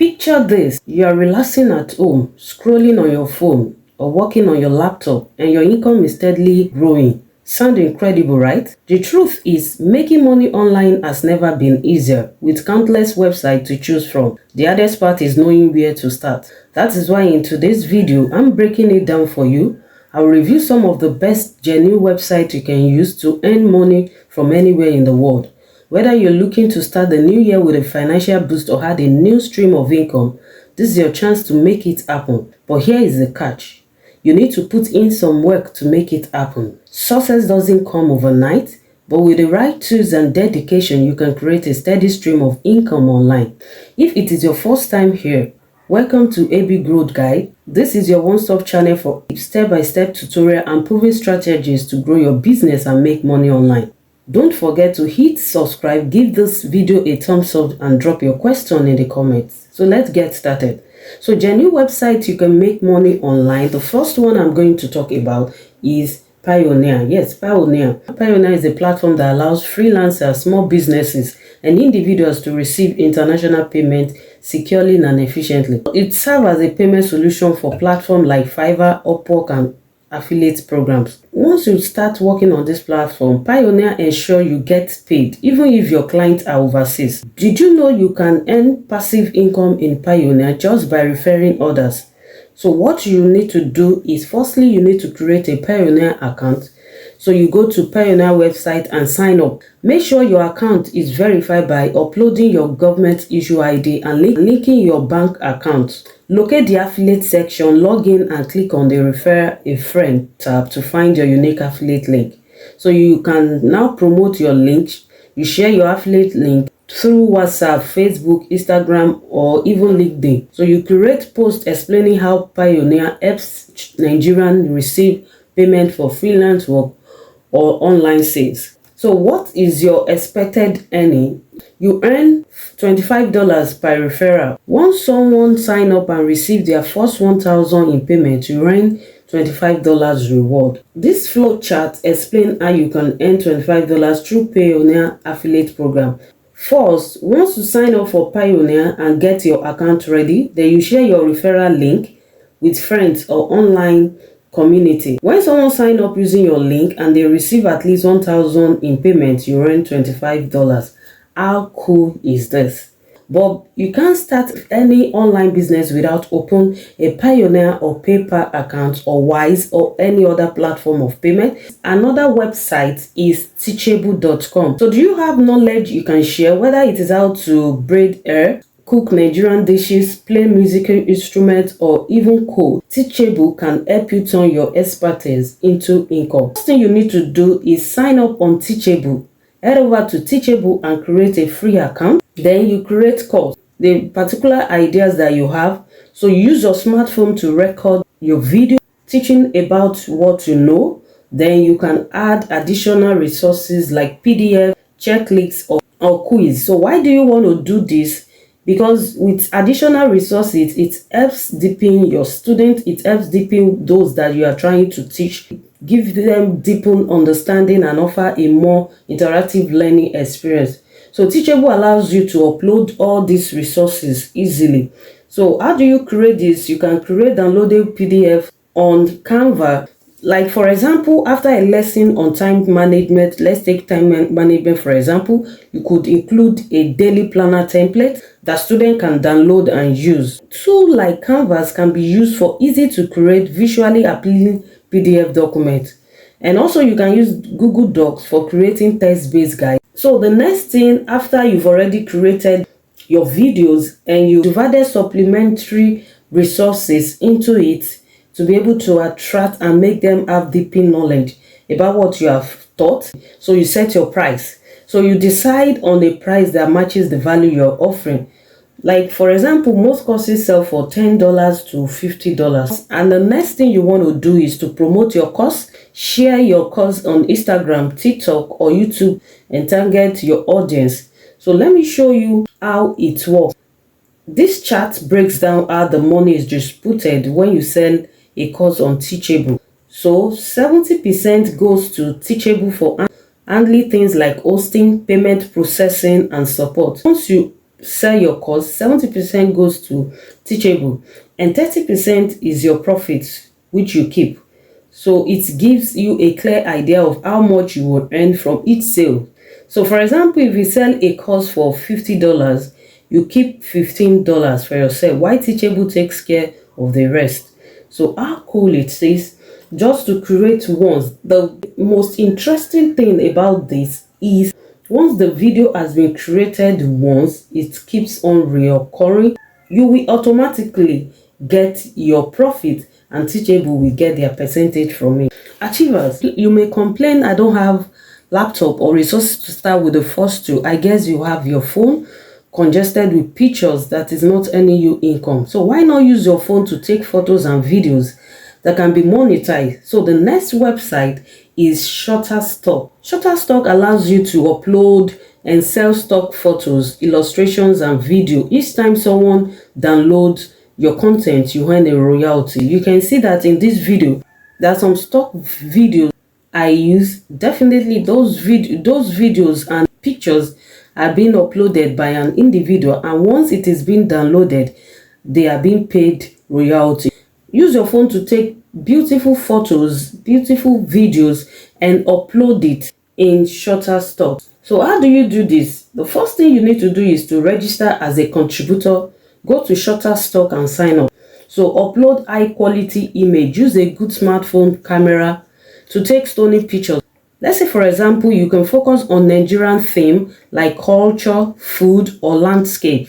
Picture this, you are relaxing at home, scrolling on your phone or working on your laptop, and your income is steadily growing. Sound incredible, right? The truth is, making money online has never been easier, with countless websites to choose from. The hardest part is knowing where to start. That is why in today's video, I'm breaking it down for you. I'll review some of the best genuine websites you can use to earn money from anywhere in the world. Whether you're looking to start the new year with a financial boost or add a new stream of income, this is your chance to make it happen. But here is the catch. You need to put in some work to make it happen. Success doesn't come overnight, but with the right tools and dedication, you can create a steady stream of income online. If it is your first time here, welcome to AB Growth Guide. This is your one-stop channel for step-by-step tutorial and proven strategies to grow your business and make money online. Don't forget to hit subscribe, give this video a thumbs up and drop your question in the comments. So let's get started. So genuine websites you can make money online. The first one I'm going to talk about is Payoneer. Yes, Payoneer. Payoneer is a platform that allows freelancers, small businesses, and individuals to receive international payment securely and efficiently. It serves as a payment solution for platforms like Fiverr, Upwork, and affiliate programs. Once you start working on this platform, Payoneer ensures you get paid even if your clients are overseas. Did you know you can earn passive income in Payoneer just by referring others? So what you need to do is, firstly, you need to create a Payoneer account. So you go to Payoneer website and sign up. Make sure your account is verified by uploading your government issue ID and linking your bank account. Locate the affiliate section, log in and click on the refer a friend tab to find your unique affiliate link. So you can now promote your link. You share your affiliate link through WhatsApp, Facebook, Instagram, or even LinkedIn. So you create posts explaining how Payoneer helps Nigerians receive payment for freelance work or online sales. So what is your expected earning? You earn $25 per referral. Once someone sign up and receive their first $1,000 in payment, you earn $25 reward. This flow chart explains how you can earn $25 through Payoneer affiliate program. First, once you sign up for Payoneer and get your account ready, then you share your referral link with friends or online community. When someone sign up using your link and they receive at least $1,000 in payment, you earn $25. How cool is this? But you can't start any online business without opening a Payoneer or PayPal account or Wise or any other platform of payment. Another website is Teachable.com. So do you have knowledge you can share, whether it is how to braid hair, cook Nigerian dishes, play musical instruments, or even code? Teachable can help you turn your expertise into income. First thing you need to do is sign up on Teachable. Head over to Teachable and create a free account. Then you create course, the particular ideas that you have. So you use your smartphone to record your video teaching about what you know. Then you can add additional resources like PDF, checklists, or quiz. So why do you want to do this? Because with additional resources, it helps deepen your students, it helps deepen those that you are trying to teach, give them deepen understanding and offer a more interactive learning experience. So Teachable allows you to upload all these resources easily. So how do you create this? You can create downloadable PDF on Canva. Like for example, after a lesson on time management, let's take time management for example, you could include a daily planner template that students can download and use. Tools like Canvas can be used for easy to create visually appealing PDF documents. And also you can use Google Docs for creating text-based guides. So the next thing, after you've already created your videos and you've added supplementary resources into it to be able to attract and make them have deeper knowledge about what you have taught, so you set your price. So you decide on a price that matches the value you're offering. Like for example, most courses sell for $10 to $50. And the next thing you want to do is to promote your course. Share your course on Instagram, TikTok, or YouTube and target your audience. So let me show you how it works. This chart breaks down how the money is distributed when you sell a course on Teachable. So 70% goes to Teachable for handling things like hosting, payment processing, and support. Once you sell your course, 70% goes to Teachable, and 30% is your profit, which you keep. So it gives you a clear idea of how much you will earn from each sale. So for example, if you sell a course for $50, you keep $15 for yourself, while Teachable takes care of the rest. So how cool it is just to create once. The most interesting thing about this is once the video has been created once, it keeps on reoccurring. You will automatically get your profit and Teachable will get their percentage from it. Achievers, you may complain I don't have laptop or resources to start with the first two. I guess you have your phone congested with pictures that is not earning you income. So why not use your phone to take photos and videos that can be monetized? So the next website is Shutterstock. Shutterstock allows you to upload and sell stock photos, illustrations, and video. Each time someone downloads your content, you earn a royalty. You can see that in this video, there are some stock videos I use. Definitely those videos and pictures are being uploaded by an individual, and once it is being downloaded, they are being paid royalty. Use your phone to take beautiful photos, beautiful videos, and upload it in Shutterstock. So how do you do this? The first thing you need to do is to register as a contributor. Go to Shutterstock and sign up. So upload high quality image. Use a good smartphone camera to take stunning pictures. Let's say, for example, you can focus on Nigerian theme like culture, food, or landscape.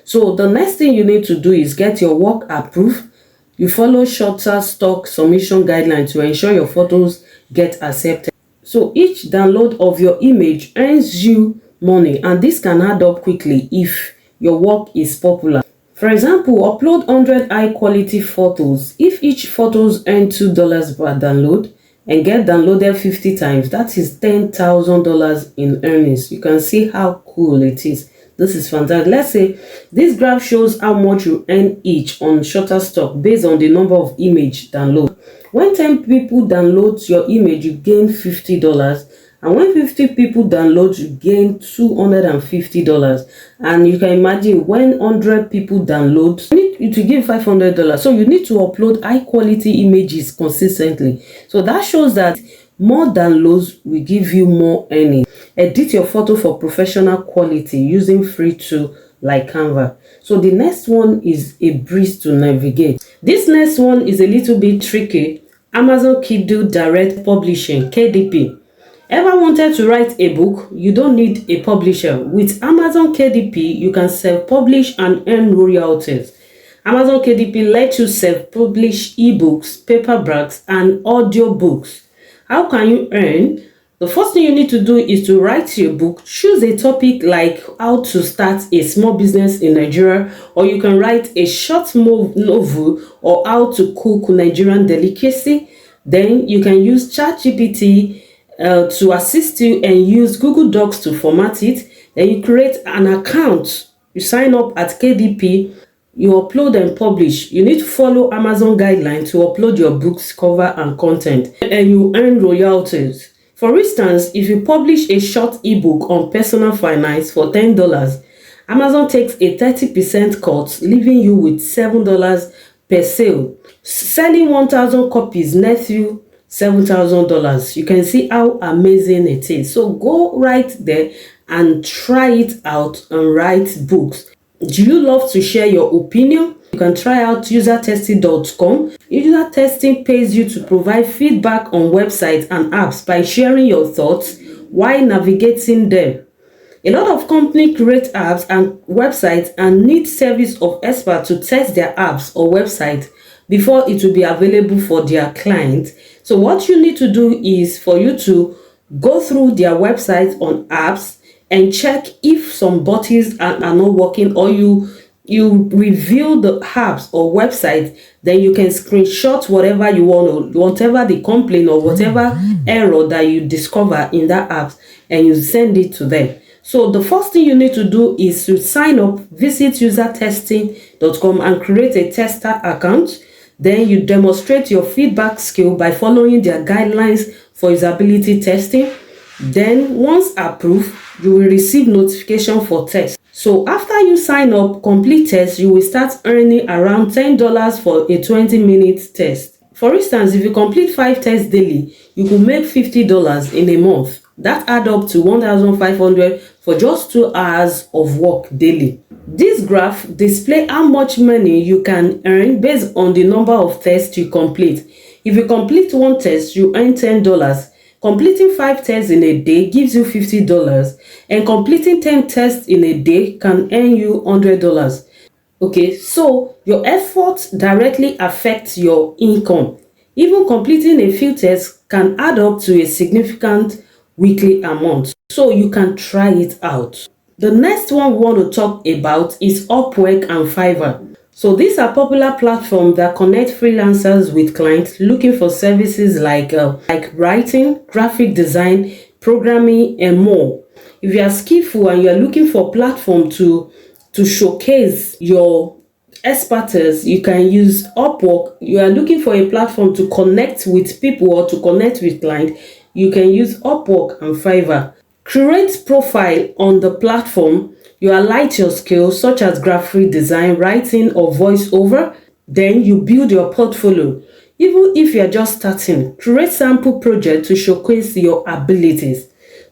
So the next thing you need to do is get your work approved. You follow Shutterstock submission guidelines to ensure your photos get accepted. So each download of your image earns you money, and this can add up quickly if your work is popular. For example, upload 100 high quality photos. If each photos earn $2 per download and get downloaded 50 times, that is $10,000 in earnings. You can see how cool it is. This is fantastic. Let's say this graph shows how much you earn each on Shutterstock based on the number of image download. When 10 people download your image, you gain $50. And when 50 people download, you gain $250. And you can imagine when 100 people download, you need you to give $500. So you need to upload high quality images consistently. So that shows that more downloads will give you more earnings. Edit your photo for professional quality using free tools like Canva. So the next one is a breeze to navigate. This next one is a little bit tricky. Amazon Kindle Direct Publishing, KDP. Ever wanted to write a book? You don't need a publisher. With Amazon KDP, you can self-publish and earn royalties. Amazon KDP lets you self-publish ebooks, paperbacks, and audiobooks. How can you earn? The first thing you need to do is to write your book. Choose a topic like how to start a small business in Nigeria, or you can write a short novel or how to cook Nigerian delicacy. Then you can use ChatGPT to assist you and use Google Docs to format it. Then you create an account. You sign up at KDP. You upload and publish. You need to follow Amazon guidelines to upload your book's cover and content, and you earn royalties. For instance, if you publish a short ebook on personal finance for $10, Amazon takes a 30% cut, leaving you with $7 per sale. Selling 1,000 copies nets you $7,000. You can see how amazing it is. So go right there and try it out and write books. Do you love to share your opinion? You can try out usertesting.com. User testing pays you to provide feedback on websites and apps by sharing your thoughts while navigating them. A lot of companies create apps and websites and need service of experts to test their apps or websites before it will be available for their clients. So what you need to do is for you to go through their websites on apps and check if some buttons are not working, or you review the apps or website. Then you can screenshot whatever you want, or whatever the complaint or whatever error that you discover in that app, and you send it to them. So the first thing you need to do is to sign up, visit usertesting.com and create a tester account. Then you demonstrate your feedback skill by following their guidelines for usability testing. Then once approved, you will receive notification for test. So after you sign up, complete test, you will start earning around $10 for a 20-minute test. For instance, if you complete 5 tests daily, you could make $50 in a month. That add up to 1,500 for just 2 hours of work daily. This graph display how much money you can earn based on the number of tests you complete. If you complete 1 test, you earn $10. Completing 5 tests in a day gives you $50, and completing 10 tests in a day can earn you $100. Okay, so your effort directly affects your income. Even completing a few tests can add up to a significant weekly amount, so you can try it out. The next one we want to talk about is Upwork and Fiverr. So these are popular platforms that connect freelancers with clients looking for services like writing, graphic design, programming, and more. If you are skillful and you are looking for a platform to showcase your expertise, you can use Upwork. You are looking for a platform to connect with people or to connect with clients, you can use Upwork and Fiverr. Create profile on the platform. You highlight your skills such as graphic design, writing, or voiceover. Then you build your portfolio. Even if you are just starting, create sample project to showcase your abilities.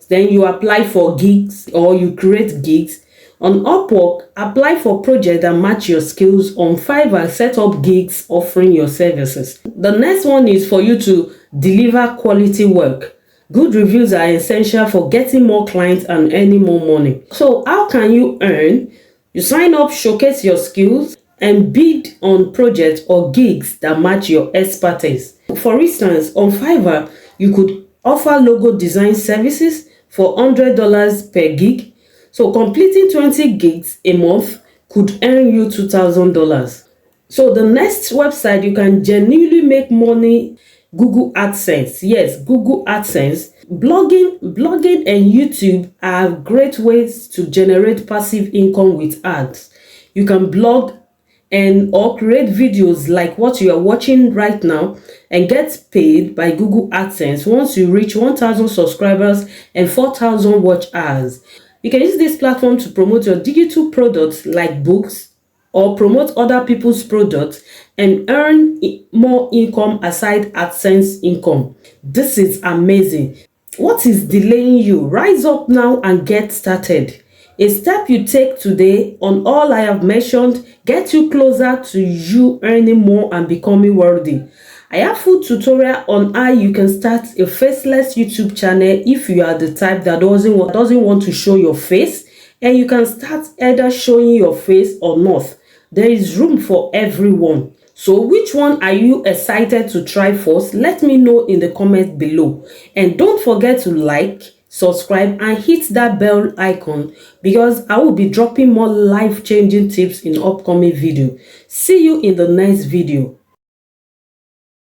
Then you apply for gigs or you create gigs. On Upwork, apply for projects that match your skills. On Fiverr, set up gigs offering your services. The next one is for you to deliver quality work. Good reviews are essential for getting more clients and earning more money. So how can you earn? You sign up, showcase your skills, and bid on projects or gigs that match your expertise. For instance, on Fiverr, you could offer logo design services for $100 per gig. So completing 20 gigs a month could earn you $2,000. So the next website you can genuinely make money, Google AdSense. Yes, Google AdSense. Blogging and YouTube are great ways to generate passive income with ads. You can blog and or create videos like what you are watching right now and get paid by Google AdSense once you reach 1,000 subscribers and 4,000 watch hours. You can use this platform to promote your digital products like books, or promote other people's products and earn more income aside AdSense income. This is amazing. What is delaying you? Rise up now and get started. A step you take today on all I have mentioned gets you closer to you earning more and becoming wealthy. I have full tutorial on how you can start a faceless YouTube channel if you are the type that doesn't want to show your face, and you can start either showing your face or not. There is room for everyone. So which one are you excited to try first? Let me know in the comments below. And don't forget to like, subscribe, and hit that bell icon because I will be dropping more life-changing tips in upcoming video. See you in the next video.